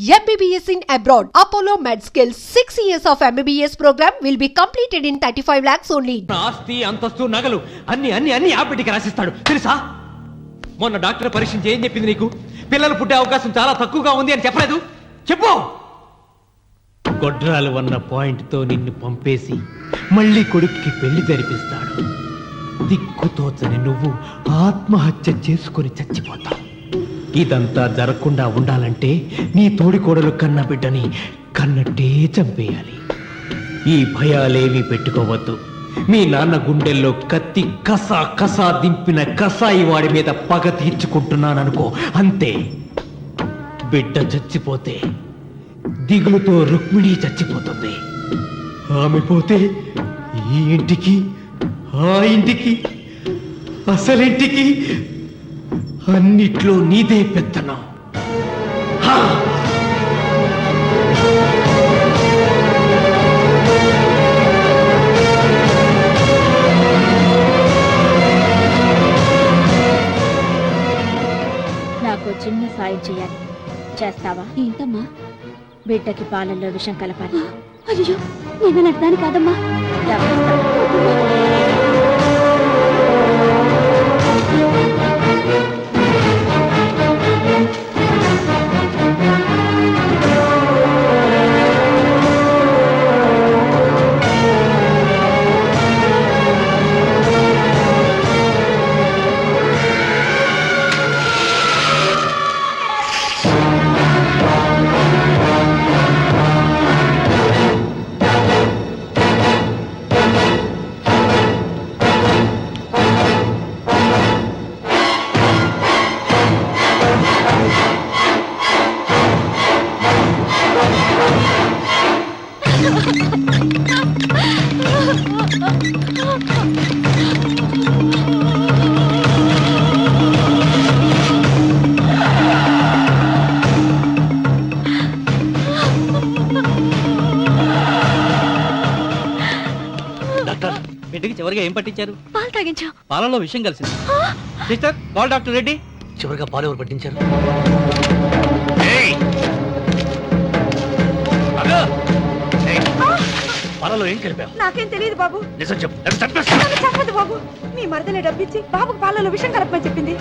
MBBS in abroad. Apollo MedSkill 6 years of MBBS program will be completed in 35 lakhs only. ఆస్తి అంతస్తు నగలు అన్ని అన్ని అన్ని ఆ బిడ్డకి రాసిస్తాడు తెలుసా? మొన్న డాక్టర్ పరీక్షించి ఏం చెప్పింది నీకు? పిల్లలు పుట్టే అవకాశం చాలా తక్కువగా ఉంది అని చెప్పలేదు? చెప్పు. గొడ్రాలు అన్న పాయింట్తో నిన్ను పంపేసి మళ్ళీ కొడుక్కి పెళ్లి జరిపిస్తాడు. దిక్కుతోచని నువ్వు ఆత్మహత్య చేసుకుని చచ్చిపోతావు. ఇదంతా జరగకుండా ఉండాలంటే నీ తోడికోడలు కన్న బిడ్డని కన్నట్టే చంపేయాలి. ఈ భయాలేవి పెట్టుకోవద్దు. మీ నాన్న గుండెల్లో కత్తి కసా కసా దింపిన కసాయి వాడి మీద పగ తీర్చుకుంటున్నాననుకో, అంతే. బిడ్డ చచ్చిపోతే దిగులుతో రుక్మిణి చచ్చిపోతుంది. ఆమె పోతే ఈ ఇంటికి ఆ ఇంటికి అసలింటికి అన్నిట్లో నీదే పెత్తనం. నాకు చిన్న సాయం చేయాలి, చేస్తావా? ఏంటమ్మా? బిడ్డకి పాలల్లో విషం కలపాలి. అయ్యో, నేను అర్థాన్ని కాదమ్మా. బిడ్డకి చివరిగా ఏం పట్టించారు? పాలు తాగించా. పాలలో విషయం కలిసింది. Sister, call doctor Reddy. చివరిగా పాలు ఎవరు పట్టించారు? పాలలో ఏం కలిపావు? నాకేం తెలియదు బాబు. నిజం చెప్పు. చెప్పదు బాబు. మీ మరదలే డబ్బిచ్చి బాబుకు పాలలో విషం కలపమని చెప్పింది.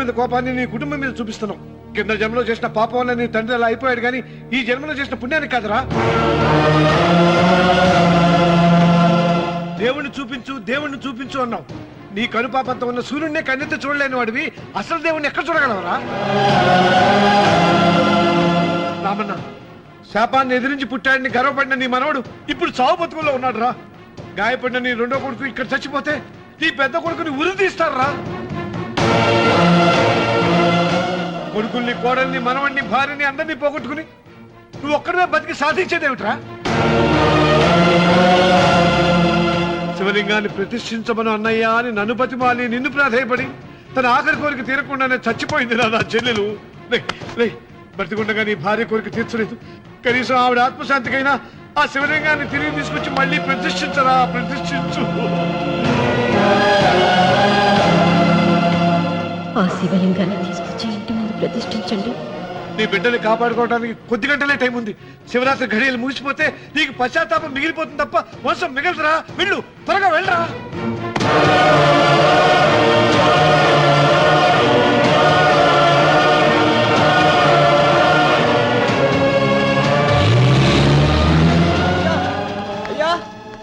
మీద కోపాన్ని నీ కుటుంబం మీద చూపిస్తున్నావు. కింద జన్మలో చేసిన పాపం వల్ల నీ తండ్రి అలా అయిపోయాడు, కానీ ఈ జన్మలో చేసిన పుణ్యానికి కాదురా. దేవుణ్ణి చూపించు అన్నావు. నీ కనుపాపంతో ఉన్న సూర్యుడినే కన్నెత్తి చూడలేని వాడివి అసలు దేవుణ్ణి ఎక్కడ చూడగలవరా? రామన్న, శాపాన్ని ఎదిరించి పుట్టాడని గర్వపడిన నీ మనవడు ఇప్పుడు చావు బతుకుల్లో ఉన్నాడు రా. గాయపడిన నీ రెండో కొడుకు ఇక్కడ చచ్చిపోతే నీ పెద్ద కొడుకుని ఉరి తీస్తారా? కొడుకుల్ని, కోడల్ని, మనవణ్ణి, భార్యని అందరినీ పోగొట్టుకుని నువ్వు ఒక్కడమే బతికి సాధించేదేమిట్రా? శివలింగాన్ని ప్రతిష్ఠించమను అన్నయ్యా అని నన్ను బతిమాలి నిన్ను ప్రాధేయపడి తన ఆఖరి కోరిక తీరకుండానే చచ్చిపోయింది నా చెల్లెలు. బ్రతికుండగా నీ భార్య కోరిక తీర్చలేదు. కనీసం ఆవిడ ఆత్మశాంతికైనా ఆ శివలింగాన్ని తిరిగి తీసుకొచ్చి మళ్ళీ ప్రతిష్ఠించరా, ప్రతిష్ఠించు. ఆ శివలింగాన్ని తీసుకొచ్చి ఇంటి ముందు ప్రతిష్ఠించండి. నీ బిడ్డని కాపాడుకోవడానికి కొద్ది గంటలే టైం ఉంది. శివరాత్రి ఘడియలు ముగిసిపోతే నీకు పశ్చాత్తాపం మిగిలిపోతుంది తప్ప వంశం మిగలదురా. వెళ్ళు, త్వరగా వెళ్ళరా.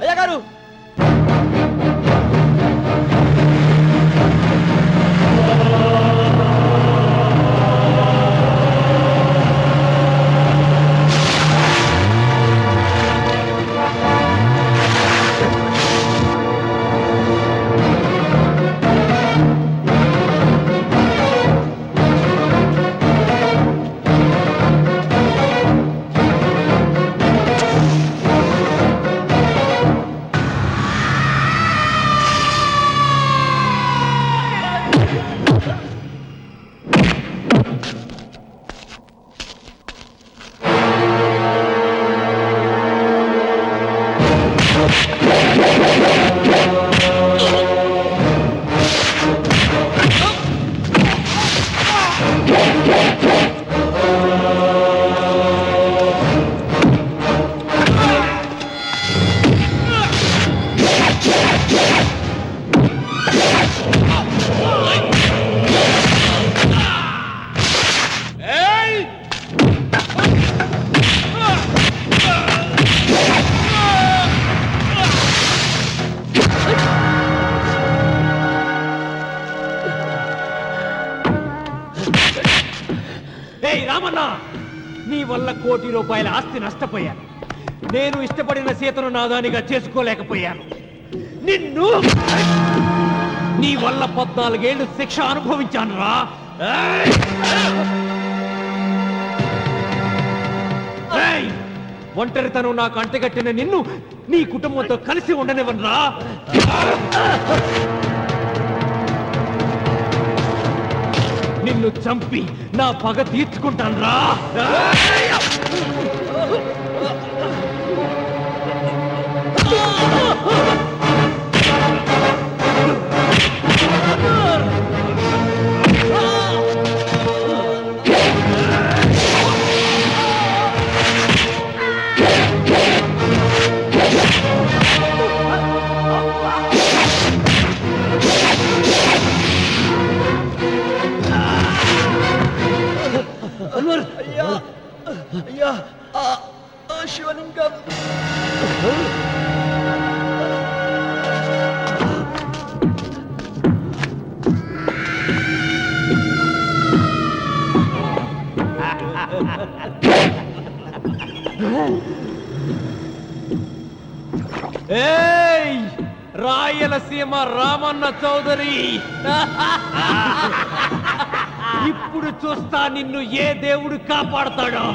అయ్యా గారు, రామన్నా, నీ వల్ల ₹1 కోటి ఆస్తి నష్టపోయాను. నేను ఇష్టపడిన సీతను నాదానిగా చేసుకోలేకపోయాను. నిన్ను నీ వల్ల 14 ఏళ్ళు శిక్ష అనుభవించాను రా. ఒంటరితనం నాకు అంటగట్టిన నిన్ను నీ కుటుంబంతో కలిసి ఉండనివ్వనురా. నిన్ను చంపి నా పగ తీర్చుకుంటాను రా. అయ్యా, శివలింగం. ఏయ్, రాయలసీమ రామన్న చౌదరి, ఇప్పుడు చూస్తా నిన్ను ఏ దేవుడు కాపాడతాడో.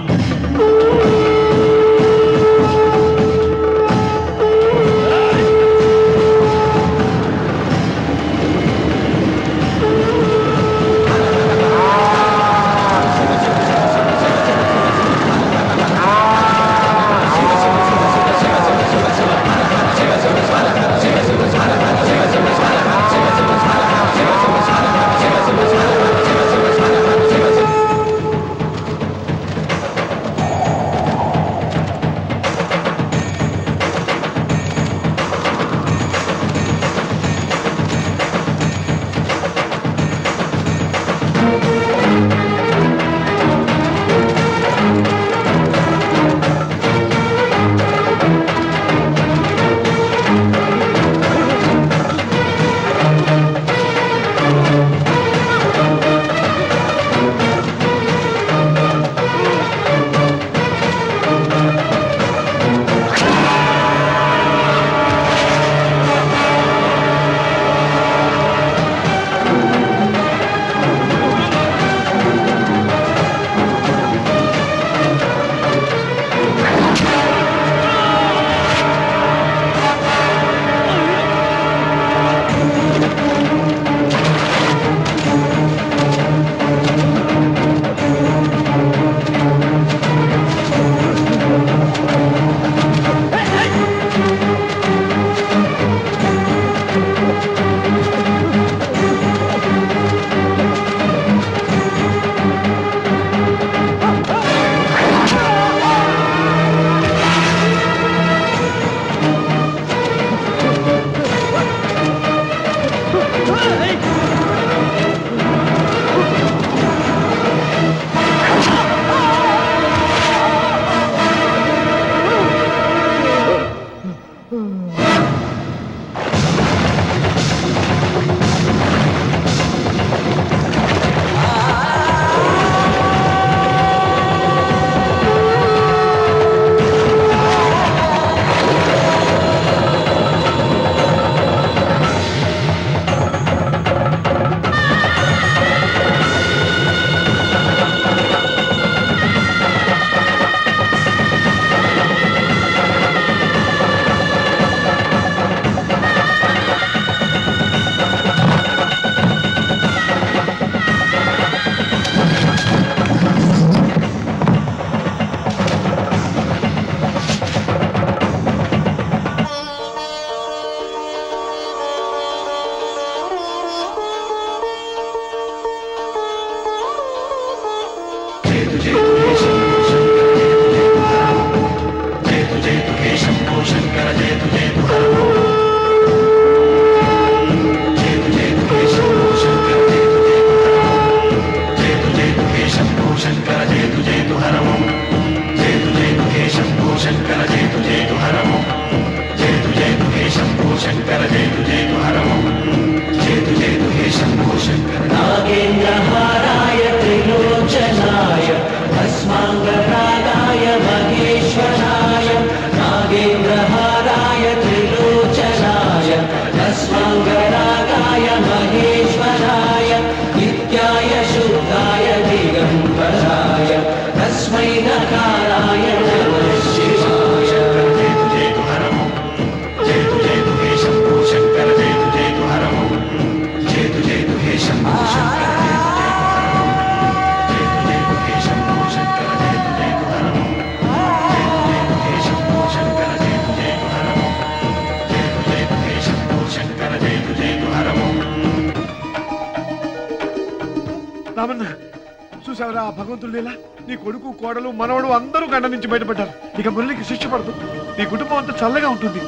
చూసారా ఆ భగవంతుడు లీలా? నీ కొడుకు కోడలు మనవడు అందరూ గండ నుంచి బయటపడ్డారు. ఇక మురళికి శిక్ష పడదు. నీ కుటుంబం అంతా చల్లగా ఉంటుంది.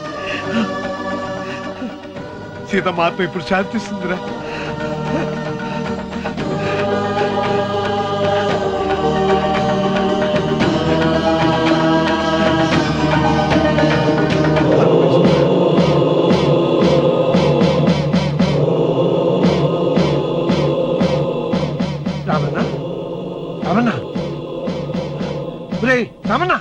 సీతమ్మ ఆత్మ ఇప్పుడు శాంతిస్తుందిరా. రామన్న రామన్న రామన్న